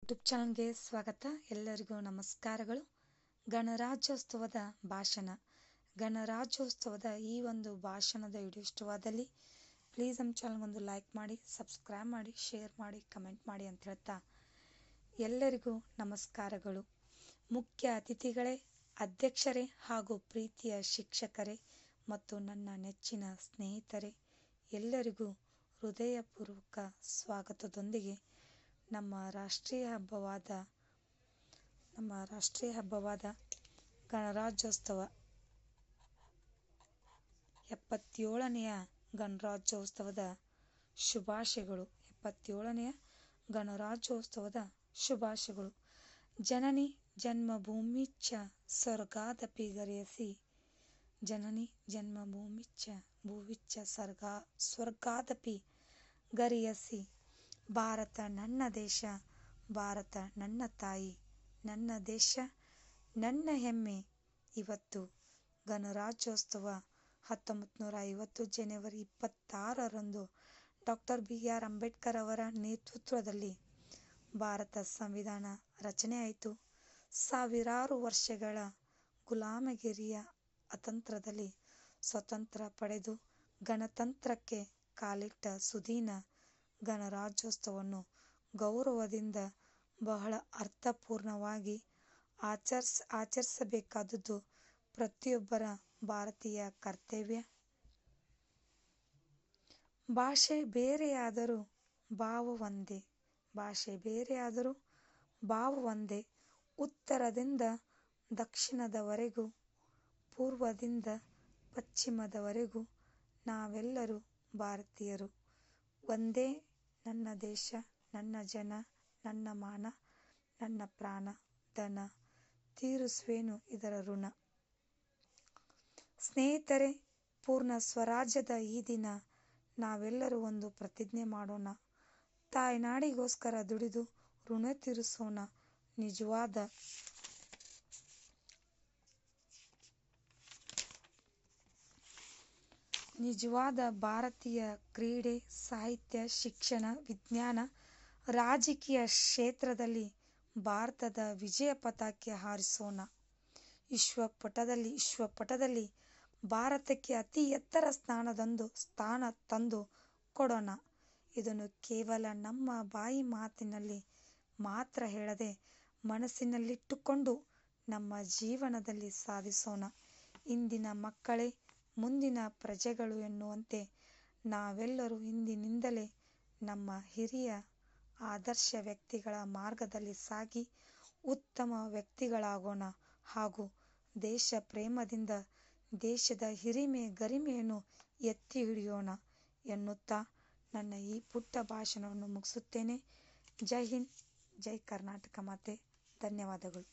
YouTube ಚಾನಲ್ಗೆ ಸ್ವಾಗತ. ಎಲ್ಲರಿಗೂ ನಮಸ್ಕಾರಗಳು. ಗಣರಾಜ್ಯೋತ್ಸವದ ಭಾಷಣ. ಗಣರಾಜ್ಯೋತ್ಸವದ ಈ ಒಂದು ಭಾಷಣದ ವಿಡಿಯೋ ಇಷ್ಟವಾದಲ್ಲಿ ಪ್ಲೀಸ್ ನಮ್ಮ ಚಾನಲ್ಗೆ ಒಂದು ಲೈಕ್ ಮಾಡಿ, ಸಬ್ಸ್ಕ್ರೈಬ್ ಮಾಡಿ, ಶೇರ್ ಮಾಡಿ, ಕಮೆಂಟ್ ಮಾಡಿ ಅಂತ ಹೇಳ್ತಾ ಎಲ್ಲರಿಗೂ ನಮಸ್ಕಾರಗಳು. ಮುಖ್ಯ ಅತಿಥಿಗಳೇ, ಅಧ್ಯಕ್ಷರೇ ಹಾಗೂ ಪ್ರೀತಿಯ ಶಿಕ್ಷಕರೇ ಮತ್ತು ನನ್ನ ನೆಚ್ಚಿನ ಸ್ನೇಹಿತರೆ, ಎಲ್ಲರಿಗೂ ಹೃದಯಪೂರ್ವಕ ಸ್ವಾಗತದೊಂದಿಗೆ ನಮ್ಮ ರಾಷ್ಟ್ರೀಯ ಹಬ್ಬವಾದ ಗಣರಾಜ್ಯೋತ್ಸವ 77ನೆಯ ಗಣರಾಜ್ಯೋತ್ಸವದ ಶುಭಾಶಯಗಳು. 77ನೆಯ ಗಣರಾಜ್ಯೋತ್ಸವದ ಶುಭಾಶಯಗಳು. ಜನನಿ ಜನ್ಮಭೂಮಿಶ್ಚ ಸ್ವರ್ಗಾದಪಿ ಗರಿಯಸಿ. ಜನನಿ ಜನ್ಮಭೂಮಿಶ್ಚ ಸ್ವರ್ಗಾದಪಿ ಗರಿಯಸಿ. ಭಾರತ ನನ್ನ ದೇಶ, ಭಾರತ ನನ್ನ ತಾಯಿ, ನನ್ನ ದೇಶ ನನ್ನ ಹೆಮ್ಮೆ. ಇವತ್ತು ಗಣರಾಜ್ಯೋತ್ಸವ 1950 ಜನವರಿ 26ರಂದು ಡಾಕ್ಟರ್ BR ಅಂಬೇಡ್ಕರ್ ಅವರ ನೇತೃತ್ವದಲ್ಲಿ ಭಾರತ ಸಂವಿಧಾನ ರಚನೆ ಆಯಿತು. ಸಾವಿರಾರು ವರ್ಷಗಳ ಗುಲಾಮಗಿರಿಯ ಅತಂತ್ರದಲ್ಲಿ ಸ್ವಾತಂತ್ರ್ಯ ಪಡೆದು ಗಣತಂತ್ರಕ್ಕೆ ಕಾಲಿಟ್ಟ ಸುದೀನ ಗಣರಾಜ್ಯೋತ್ಸವವನ್ನು ಗೌರವದಿಂದ ಬಹಳ ಅರ್ಥಪೂರ್ಣವಾಗಿ ಆಚರಿಸಬೇಕಾದುದು ಪ್ರತಿಯೊಬ್ಬರ ಭಾರತೀಯ ಕರ್ತವ್ಯ. ಭಾಷೆ ಬೇರೆಯಾದರೂ ಭಾವ ಒಂದೇ. ಭಾಷೆ ಬೇರೆಯಾದರೂ ಭಾವ ಒಂದೇ. ಉತ್ತರದಿಂದ ದಕ್ಷಿಣದವರೆಗೂ, ಪೂರ್ವದಿಂದ ಪಶ್ಚಿಮದವರೆಗೂ ನಾವೆಲ್ಲರೂ ಭಾರತೀಯರು. ಒಂದೇ ನನ್ನ ದೇಶ, ನನ್ನ ಜನ, ನನ್ನ ಮಾನ, ನನ್ನ ಪ್ರಾಣ, ಧನ, ತೀರಿಸುವೆನು ಇದರ ಋಣ. ಸ್ನೇಹಿತರೆ, ಪೂರ್ಣ ಸ್ವರಾಜ್ಯದ ಈ ದಿನ ನಾವೆಲ್ಲರೂ ಒಂದು ಪ್ರತಿಜ್ಞೆ ಮಾಡೋಣ. ತಾಯ್ನಾಡಿಗೋಸ್ಕರ ದುಡಿದು ಋಣ ತೀರಿಸೋಣ. ನಿಜವಾದ ಭಾರತೀಯ. ಕ್ರೀಡೆ, ಸಾಹಿತ್ಯ, ಶಿಕ್ಷಣ, ವಿಜ್ಞಾನ, ರಾಜಕೀಯ ಕ್ಷೇತ್ರದಲ್ಲಿ ಭಾರತದ ವಿಜಯ ಪತಾಕೆ ಹಾರಿಸೋಣ. ವಿಶ್ವಪಟದಲ್ಲಿ ಭಾರತಕ್ಕೆ ಅತಿ ಎತ್ತರ ಸ್ಥಾನ ತಂದು ಕೊಡೋಣ. ಇದನ್ನು ಕೇವಲ ನಮ್ಮ ಬಾಯಿ ಮಾತಿನಲ್ಲಿ ಮಾತ್ರ ಹೇಳದೆ ಮನಸ್ಸಿನಲ್ಲಿಟ್ಟುಕೊಂಡು ನಮ್ಮ ಜೀವನದಲ್ಲಿ ಸಾಧಿಸೋಣ. ಇಂದಿನ ಮಕ್ಕಳೇ ಮುಂದಿನ ಪ್ರಜೆಗಳು ಎನ್ನುವಂತೆ ನಾವೆಲ್ಲರೂ ಇಂದಿನಿಂದಲೇ ನಮ್ಮ ಹಿರಿಯ ಆದರ್ಶ ವ್ಯಕ್ತಿಗಳ ಮಾರ್ಗದಲ್ಲಿ ಸಾಗಿ ಉತ್ತಮ ವ್ಯಕ್ತಿಗಳಾಗೋಣ ಹಾಗೂ ದೇಶ ಪ್ರೇಮದಿಂದ ದೇಶದ ಹಿರಿಮೆ ಗರಿಮೆಯನ್ನು ಎತ್ತಿ ಹಿಡಿಯೋಣ ಎನ್ನುತ್ತಾ ನನ್ನ ಈ ಪುಟ್ಟ ಭಾಷಣವನ್ನು ಮುಗಿಸುತ್ತೇನೆ. ಜೈ ಹಿಂದ್, ಜೈ ಕರ್ನಾಟಕ ಮಾತೆ. ಧನ್ಯವಾದಗಳು.